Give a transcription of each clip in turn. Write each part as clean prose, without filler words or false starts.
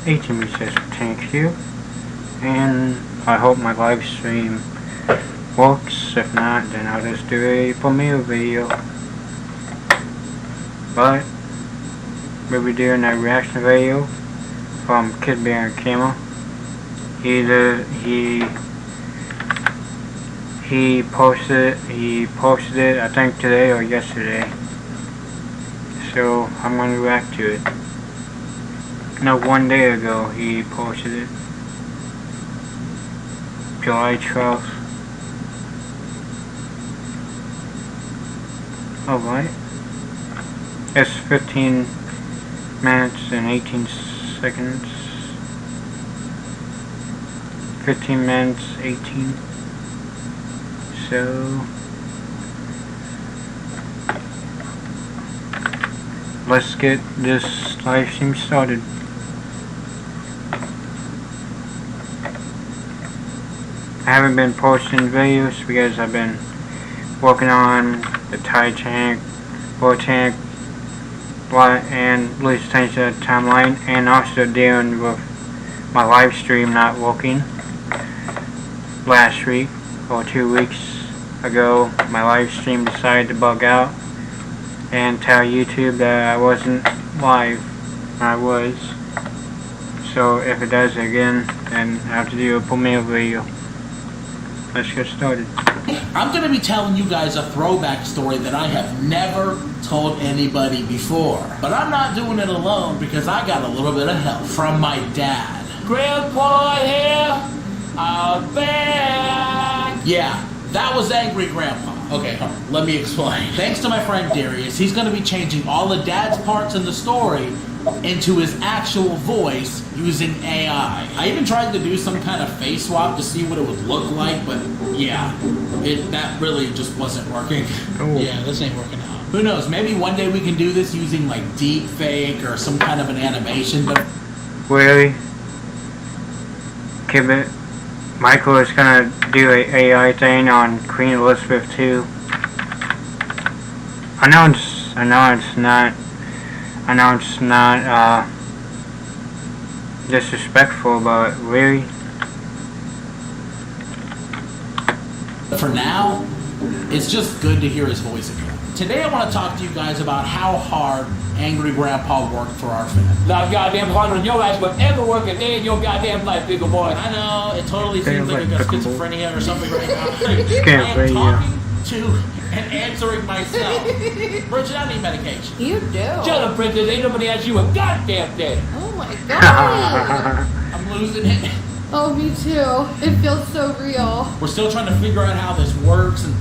18 says thank you, and I hope my live stream works. If not, then I'll just do a premiere video. But we'll be doing a reaction video from Kidbehindacamera. He posted it I think today or yesterday. So I'm gonna react to it. No, 1 day ago he posted it. July 12th. Alright. It's 15 minutes and 18 seconds. 15 minutes, 18. So let's get this live stream started. I haven't been posting videos because I've been working on the Tide tank, full tank, and loose things to the timeline, and also dealing with my live stream not working. Last week or 2 weeks ago, my live stream decided to bug out and tell YouTube that I wasn't live. I was. So if it does again, then I have to do a premiere video. Let's get started. I'm going to be telling you guys a throwback story that I have never told anybody before. But I'm not doing it alone because I got a little bit of help from my dad. Grandpa here, I'm back. Yeah, that was Angry Grandpa. Okay, let me explain. Thanks to my friend Darius, he's going to be changing all the dad's parts in the story into his actual voice using AI. I even tried to do some kind of face swap to see what it would look like, but yeah, that really just wasn't working. Oh. Yeah, this ain't working out. Who knows, maybe one day we can do this using like deep fake or some kind of an animation, but... Really? Michael is gonna do a AI thing on Queen Elizabeth II. I know it's not disrespectful, but really? For now, it's just good to hear his voice again. Today I want to talk to you guys about how hard Angry Grandpa worked for our family. Not goddamn harder than your life would ever work a day in your goddamn life, big boy. I know, it totally seems like I got schizophrenia or something right now. I am talking to and answering myself. Bridget, I need medication. You do? Shut up, Princess. Ain't nobody asked you a goddamn thing. Oh my god. I'm losing it. Oh, me too. It feels so real. We're still trying to figure out how this works, and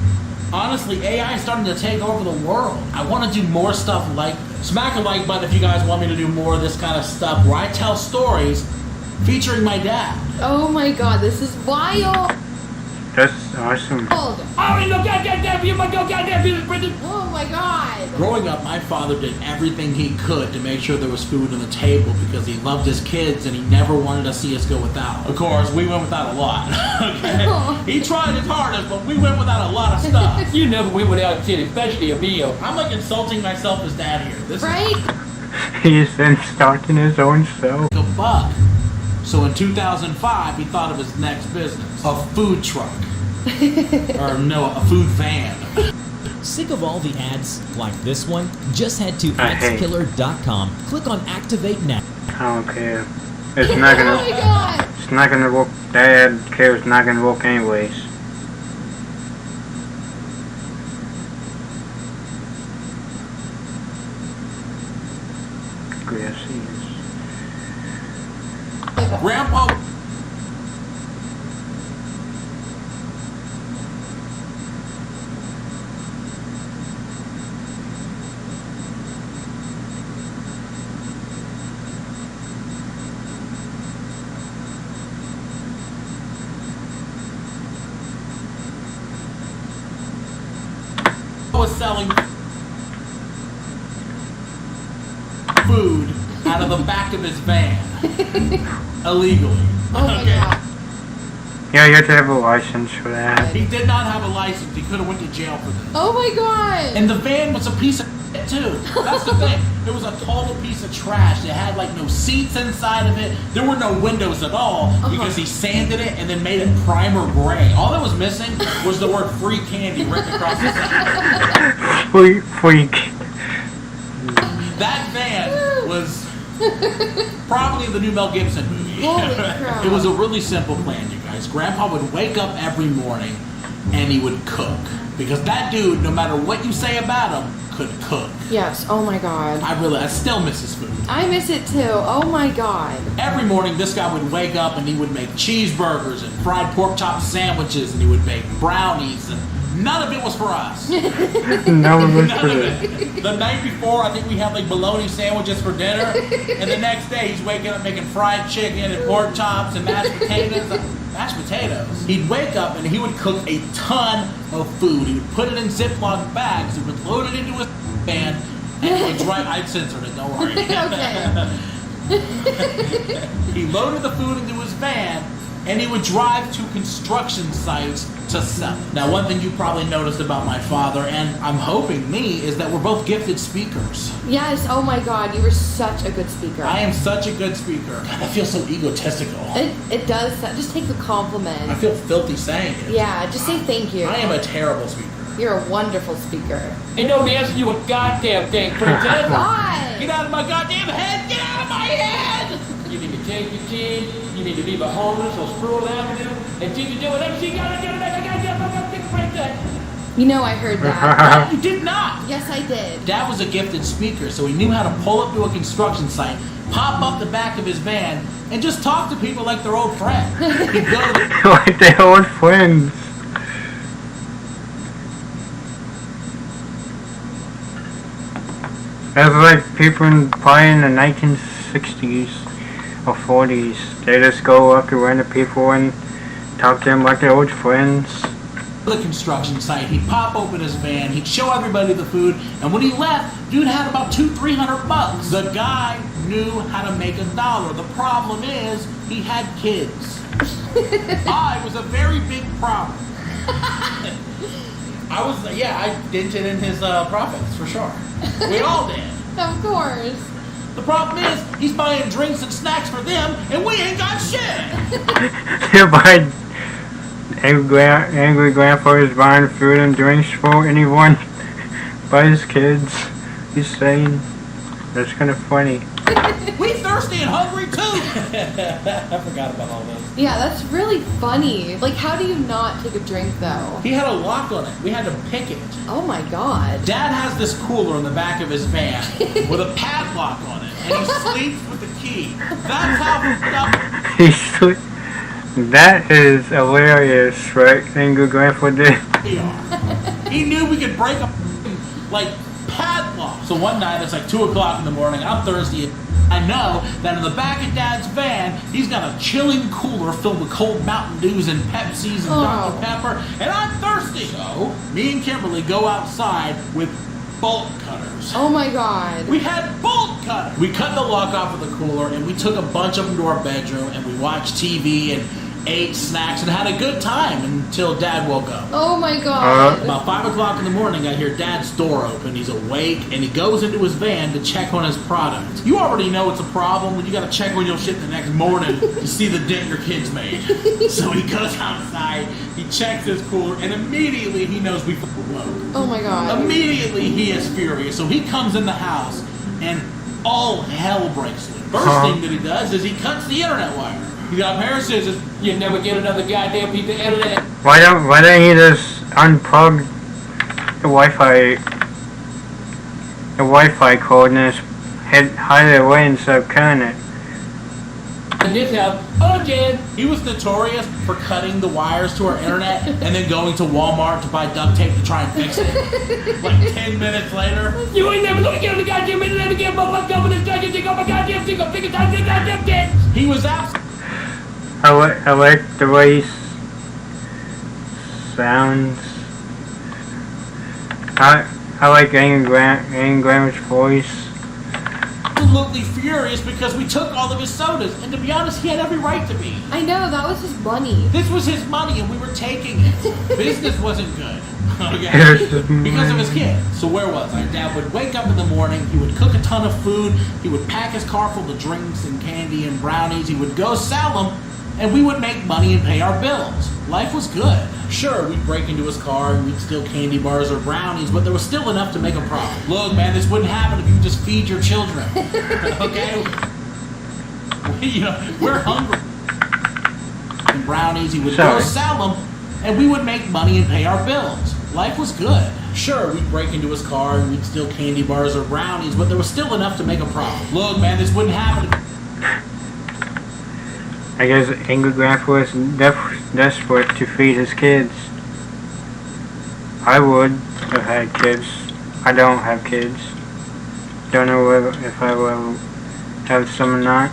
honestly, AI is starting to take over the world. I want to do more stuff like this. Smack a like button if you guys want me to do more of this kind of stuff where I tell stories featuring my dad. Oh my god, this is wild. That's awesome. I ain't no goddamn you, my goddamn business, Princess. Oh my god. Growing up, my father did everything he could to make sure there was food on the table because he loved his kids and he never wanted to see us go without. Of course, we went without a lot. Okay? He tried his hardest, but we went without a lot of stuff. You never went without shit, especially a meal. I'm like insulting myself as dad here. This Right? He's insulting his own self. is a buck. So in 2005, he thought of his next business, a food truck. Or no, a food van. Sick of all the ads like this one? Just head to xkiller.com, click on Activate Now. I don't care. It's not gonna. Oh my god. It's not gonna work. That ad care is not gonna work anyways. Gracias. Grandpa. Was selling food out of the back of his van illegally. Oh my god. Yeah, you have to have a license for that. He did not have a license. He could have went to jail for this. Oh my god. And the van was a piece of shit too. That's the thing. It was a total piece of trash. It had like no seats inside of it. There were no windows at all because he sanded it and then made it primer gray. All that was missing was the word free candy written across the side. Free. That van was probably the new Mel Gibson movie. Holy crap. It was a really simple plan, you guys. Grandpa would wake up every morning and he would cook. Because that dude, no matter what you say about him, could cook. Yes, oh my god. I still miss his food. I miss it too. Oh my god. Every morning, this guy would wake up and he would make cheeseburgers and fried pork chop sandwiches, and he would make brownies, and none of it was for us. No, None of it. The night before, I think we had like bologna sandwiches for dinner, and the next day he's waking up making fried chicken and pork chops and mashed potatoes. He'd wake up and he would cook a ton of food. He would put it in Ziploc bags. He would load it into his van and he would drive. I censored it, don't worry. Okay. He loaded the food into his van and he would drive to construction sites to sell it. Now, one thing you probably noticed about my father, and I'm hoping me, is that we're both gifted speakers. Yes, oh my god, you were such a good speaker. I am such a good speaker. God, I feel so egotistical. It does, just take the compliment. I feel filthy saying it. Yeah, just say thank you. I am a terrible speaker. You're a wonderful speaker. Ain't nobody asking you a goddamn thing, princess. Why? Get out of my goddamn head! Get out of my head! You need to take your kid, you need to leave her homeless on Sproul Avenue, and she can do whatever she gotta do to make a goddamn fucking princess. You know I heard that. You did not! Yes, I did. Dad was a gifted speaker, so he knew how to pull up to a construction site, pop up the back of his van, and just talk to people like their old friend. He'd go to the Like their old friends. It was like people probably in the 1960s or 40s. They just go up to random people and talk to them like their old friends. the construction site. He'd pop open his van, he'd show everybody the food, and when he left, dude had about $200-300. The guy knew how to make $1. The problem is, he had kids. I was a very big problem. I dented in his profits, for sure. We all did. Of course. The problem is, he's buying drinks and snacks for them, and we ain't got shit. They're buying angry grandpa is buying food and drinks for anyone but his kids. He's saying that's kind of funny. We thirsty and hungry too. I forgot about all this. Yeah, that's really funny. Like, how do you not take a drink, though? He had a lock on it. We had to pick it. Oh my god. Dad has this cooler in the back of his van with a padlock on it, and he sleeps with the key. That's how That is hilarious, right? Angry grandpa did. we are. He knew we could break a padlock. So one night, it's like 2 o'clock in the morning. I'm thirsty. I know that in the back of Dad's van, he's got a chilling cooler filled with cold Mountain Dews and Pepsis and Dr. Pepper, and I'm thirsty. So, me and Kimberly go outside with bolt cutters. Oh my god. We had bolt cutters. We cut the lock off of the cooler, and we took a bunch of them to our bedroom, and we watched TV and ate snacks and had a good time until Dad woke up. Oh my god. About 5 o'clock in the morning, I hear Dad's door open. He's awake, and he goes into his van to check on his product. You already know it's a problem when you gotta check on your shit the next morning to see the dent your kids made. So he goes outside, he checks his cooler, and immediately he knows we fucking woke. Oh my god. Immediately he is furious. So he comes in the house, and all hell breaks loose. First thing that he does is he cuts the internet wire. He got a pair of scissors. You never get another goddamn piece of internet. Why don't he just unplug the Wi-Fi cord and just hide it away instead of cutting it? In this house, again. He was notorious for cutting the wires to our internet and then going to Walmart to buy duct tape to try and fix it. Like 10 minutes later. You ain't never gonna get on the goddamn internet again, but what's up with this goddamn thing on my goddamn thing? I'm thinking time this goddamn thing. He was absolutely. I like the way he sounds. I like Angry Grandma's voice. Absolutely furious because we took all of his sodas, and to be honest, he had every right to be. I know, that was his money. This was his money, and we were taking it. Business wasn't good. Okay? Because of his kid. So where was I? Dad would wake up in the morning, he would cook a ton of food, he would pack his car full of drinks and candy and brownies, he would go sell them, and we would make money and pay our bills. Life was good. Sure, we'd break into his car and we'd steal candy bars or brownies, but there was still enough to make a profit. Look, man, this wouldn't happen if you just feed your children. Okay? We're hungry. And brownies, he would go sell them, and we would make money and pay our bills. Life was good. Sure, we'd break into his car and we'd steal candy bars or brownies, but there was still enough to make a profit. Look, man, this wouldn't happen. I guess angry grandpa is desperate to feed his kids. I would have had kids. I don't have kids. Don't know if I will have some or not.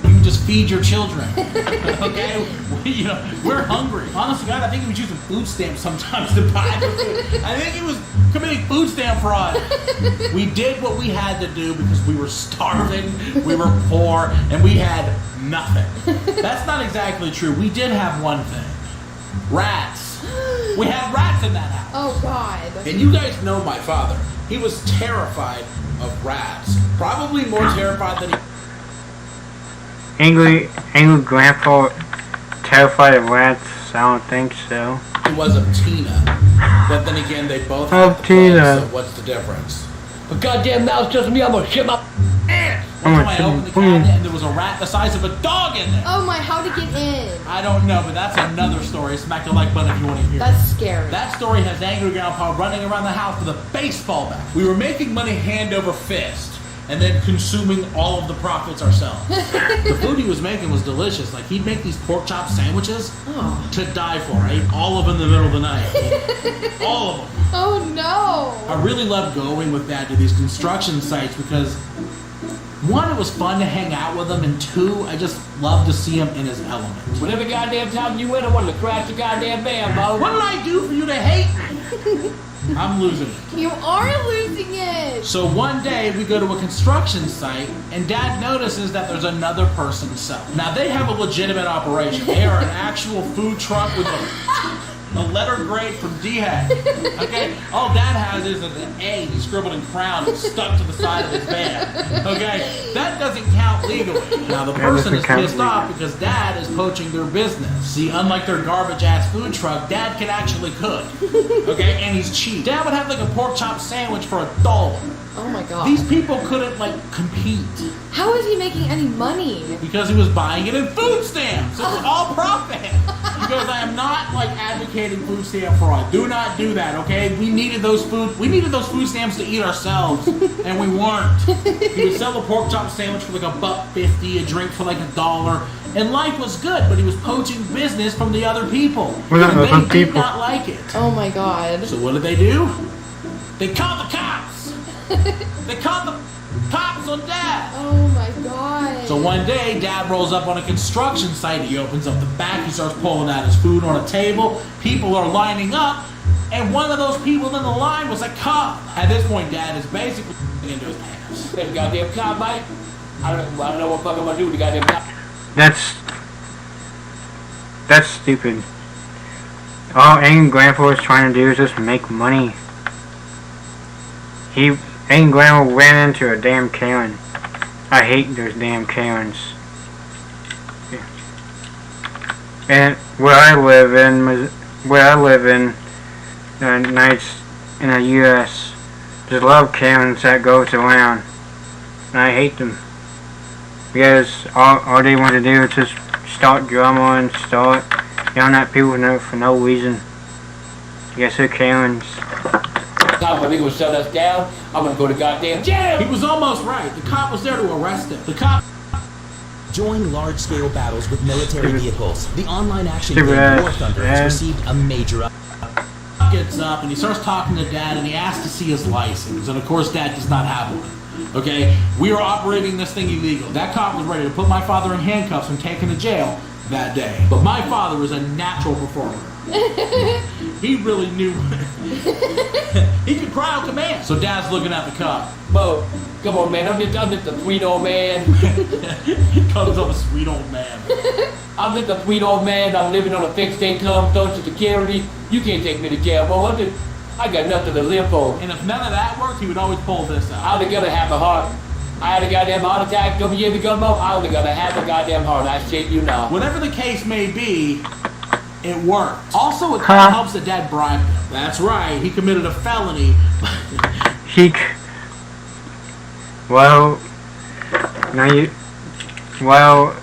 You just feed your children. Okay? We're hungry. Honestly, God, I think he was using food stamps sometimes to buy the food. I think he was committing food stamp fraud. We did what we had to do because we were starving, we were poor, and we had nothing. That's not exactly true. We did have one thing. Rats. We had rats in that house. Oh, God. And you guys know my father. He was terrified of rats. Probably more terrified than he... Angry grandpa terrified of rats? I don't think so. He was of Tina. But then again, they both have the Tina. plague, so what's the difference? But goddamn mouse tells me I'm gonna shit my pants. One time I opened the cabinet and there was a rat the size of a dog in there. Oh my, how'd it get in? I don't know, but that's another story. Smack the like button if you want to hear That's it. scary. That story has angry grandpa running around the house with a baseball bat. We were making money hand over fist and then consuming all of the profits ourselves. The food he was making was delicious. Like, he'd make these pork chop sandwiches to die for. I ate all of them in the middle of the night. All of them. Oh no! I really loved going with Dad to these construction sites because, one, it was fun to hang out with him, and two, I just loved to see him in his element. Whenever goddamn time you went, I wanted to crash the goddamn van, Bo. What did I do for you to hate me? I'm losing it. You are losing it! So one day we go to a construction site and Dad notices that there's another person selling. Now they have a legitimate operation. They are an actual food truck with a letter grade from D-Hat. Okay? All Dad has is an A he scribbled in crown and stuck to the side of his van. Okay? That doesn't count legally. Now the person is pissed off because Dad is poaching their business. See, unlike their garbage-ass food truck, Dad can actually cook. Okay? And he's cheap. Dad would have like a pork chop sandwich for $1. Oh my god. These people couldn't, like, compete. How is he making any money? Because he was buying it in food stamps. It was all profit. Because I am not, like, advocating food stamp fraud. Do not do that, okay? We needed those food stamps to eat ourselves, and we weren't. He would sell a pork chop sandwich for like $1.50, a drink for like $1, and life was good, but he was poaching business from the other people. And they did not like it. Oh my god. So what did they do? They called the cops. They called the cops on Dad. Oh my god. So one day, Dad rolls up on a construction site. He opens up the back. He starts pulling out his food on a table. People are lining up. And one of those people in the line was a cop. At this point, Dad is basically into his pants. That goddamn cop, mate. I don't know what fuck I'm gonna do with the goddamn cop. That's stupid. All angry grandpa is trying to do is just make money. Angry grandma ran into a damn Karen. I hate those damn Karens. Yeah. And where I live in the nights in the U.S., there's a lot of Karens that goes around, and I hate them because all they want to do is just start drama and start yelling at people for no reason. I guess they're Karens. Cop, I think will shut us down. I'm gonna go to goddamn jail. He was almost right. The cop was there to arrest him. The cop. Join large-scale battles with military vehicles. The online action game War Thunder has received a major Gets up and he starts talking to Dad and he asks to see his license. And of course, Dad does not have one. Okay? We are operating this thing illegal. That cop was ready to put my father in handcuffs and take him to jail that day. But my father is a natural performer. He really knew. He could cry out commands. So Dad's looking at the cop. Bo, come on, man. I'm just a sweet old man. He calls himself a sweet old man. I'm just a sweet old man. I'm living on a fixed income, Social Security. You can't take me to jail, Bo. I got nothing to live for. And if none of that worked, he would always pull this out. I only gotta have a heart. I had a goddamn heart attack a couple years ago, Bo. I only gotta have a goddamn heart. I shit you now. Whatever the case may be, it worked. Also, it kind of helps that Dad bribed him. That's right. He committed a felony. Well, now you. Well,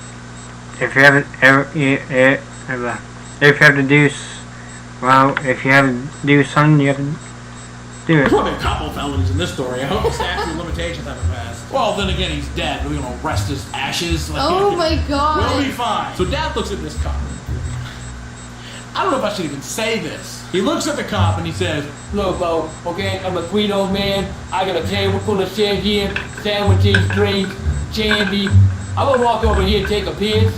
if you haven't if you have to do, if you have to do something, you have to do it. Probably a couple of felonies in this story. I hope the statute of limitations haven't passed. Well, then again, he's dead. We're gonna rest his ashes. Oh my God. We'll be fine. So Dad looks at this cop. I don't know if I should even say this. He looks at the cop and he says, Look, Bo, okay, I'm a sweet old man. I got a table full of shit here, sandwiches, drinks, candy. I'm gonna walk over here and take a piss.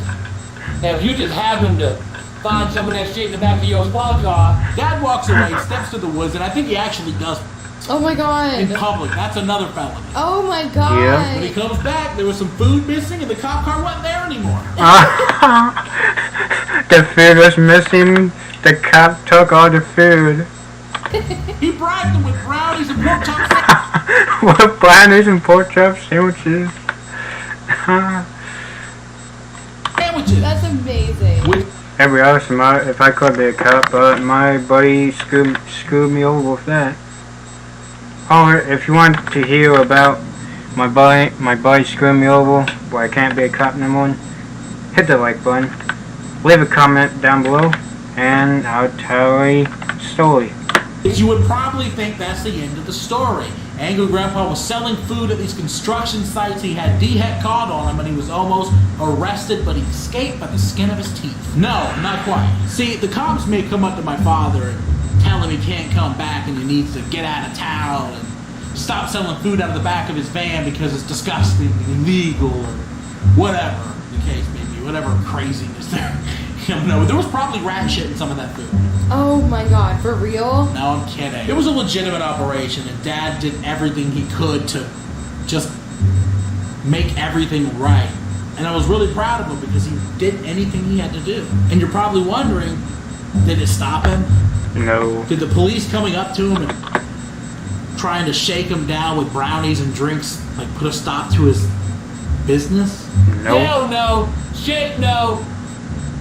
And if you just happen to find some of that shit in the back of your squad car. Dad walks away, steps to the woods, and I think he actually does Oh my God. in public. That's another felony. Oh my God. Yeah. When he comes back, there was some food missing and the cop car wasn't there anymore. The food was missing. The cop took all the food. He bribed them with brownies and pork chop What brownies and pork chop sandwiches? sandwiches. That's amazing. That'd be awesome if I could be a cop, but my buddy screwed me over with that. Oh, if you want to hear about my buddy screwing me over, why I can't be a cop no more, hit the like button, leave a comment down below, and I'll tell a story. You would probably think that's the end of the story. Angry Grandpa was selling food at these construction sites. He had D-Heck caught on him and he was almost arrested, but he escaped by the skin of his teeth. No, not quite. See, the cops may come up to my father and tell him he can't come back and he needs to get out of town and stop selling food out of the back of his van because it's disgusting and illegal or whatever the case may be, whatever craziness there. You know, there was probably rat shit in some of that food. Oh my God, for real? No, I'm kidding. It was a legitimate operation, and Dad did everything he could to just make everything right. And I was really proud of him because he did anything he had to do. And you're probably wondering, did it stop him? No. Did the police coming up to him and trying to shake him down with brownies and drinks like put a stop to his business? No. Hell no. Shit no.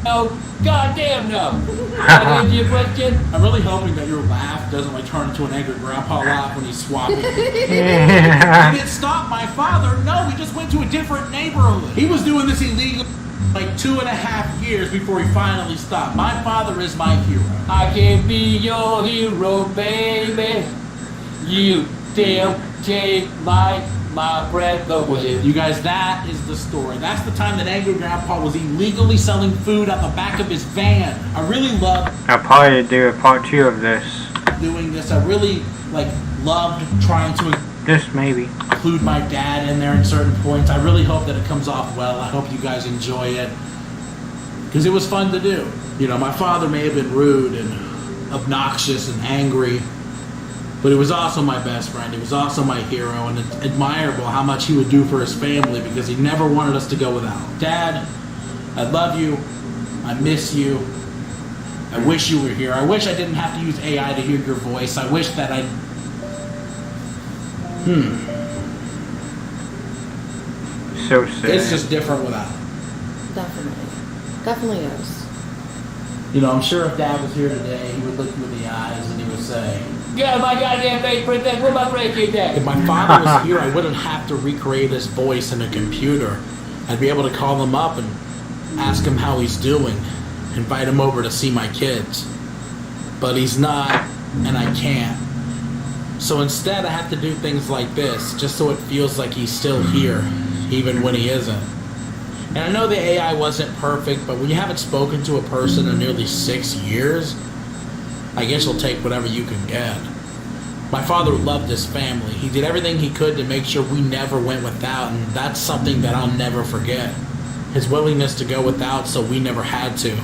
No. Goddamn no. Can I answer your question? I'm really hoping that your laugh doesn't like turn into an angry grandpa laugh when he's swapping. Yeah. Did it stop my father? No, he just went to a different neighborhood. He was doing this illegal like 2.5 years before he finally stopped. My father is my hero. I can be your hero, baby. You damn take my breath away. You guys, that is the story. That's the time that Angry Grandpa was illegally selling food out the back of his van. I really love I'll probably do a part 2 of this. doing this. I really loved trying to Just maybe. include my dad in there at certain points. I really hope that it comes off well. I hope you guys enjoy it because it was fun to do. You know, my father may have been rude and obnoxious and angry, but he was also my best friend. He was also my hero, and it's admirable how much he would do for his family because he never wanted us to go without. Dad, I love you. I miss you. I wish you were here. I wish I didn't have to use AI to hear your voice. I wish that I... So sad. It's just different without. Definitely is. You know, I'm sure if Dad was here today, he would look you in the eyes and he would say, Get out of my goddamn face, princess. Where my grandkid at? if my father was here, I wouldn't have to recreate his voice in a computer. I'd be able to call him up and ask him how he's doing, invite him over to see my kids. But he's not, and I can't. So instead, I have to do things like this, just so it feels like he's still here, even when he isn't. And I know the AI wasn't perfect, but when you haven't spoken to a person in nearly 6 years, I guess you'll take whatever you can get. My father loved his family. He did everything he could to make sure we never went without, and that's something that I'll never forget. His willingness to go without so we never had to.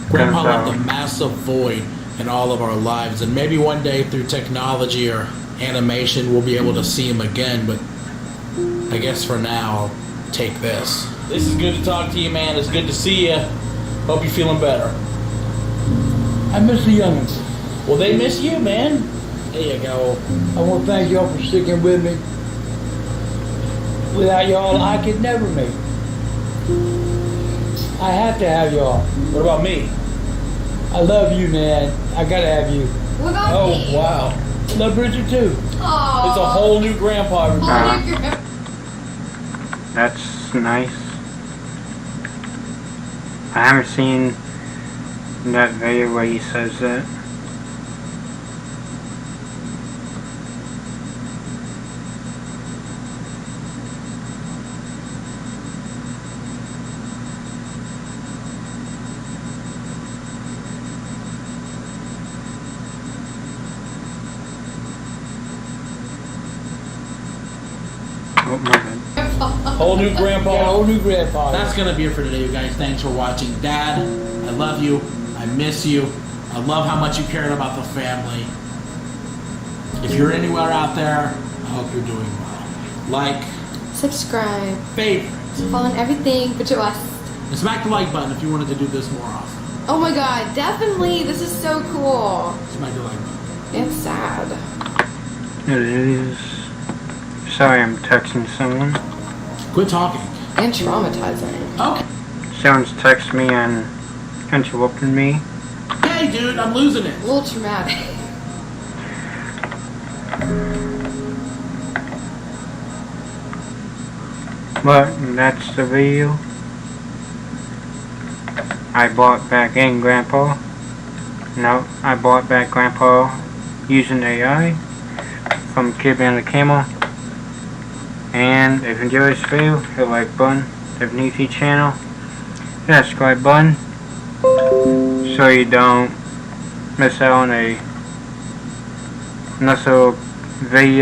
Grandpa left a massive void in all of our lives. And maybe one day through technology or animation we'll be able to see him again, but I guess for now I'll take this. This is good to talk to you, man. It's good to see you. Hope you're feeling better. I miss the youngins. Well, they miss you, man. There you go. I want to thank y'all for sticking with me. Without y'all, I could never make it. I have to have y'all. What about me? I love you, man. I gotta have you. What about Oh, me? wow. I love Bridget too. Aww. It's a whole new grandpa. That's nice. I haven't seen that video where he says that. Oh my god. Whole new grandpa. Yeah, whole new grandpa. That's gonna be it for today, you guys. Thanks for watching. Dad, I love you. I miss you. I love how much you cared about the family. If you're anywhere out there, I hope you're doing well. Like, Subscribe. favorite, Follow everything but your us. and smack the like button if you wanted to do this more often. Oh my god, definitely. This is so cool. Smack the like button. It's sad. It is. Sorry, I'm texting someone. Quit talking. And traumatizing. Okay. Someone's texted me and interrupted me. Hey, dude, I'm losing it. A little traumatic. But that's the video. I bought back in Grandpa. No, I bought back Grandpa using AI from Kidbehindacamera. And if you enjoyed this video, hit the like button. If you're new to the channel, hit that subscribe button so you don't miss out on another video.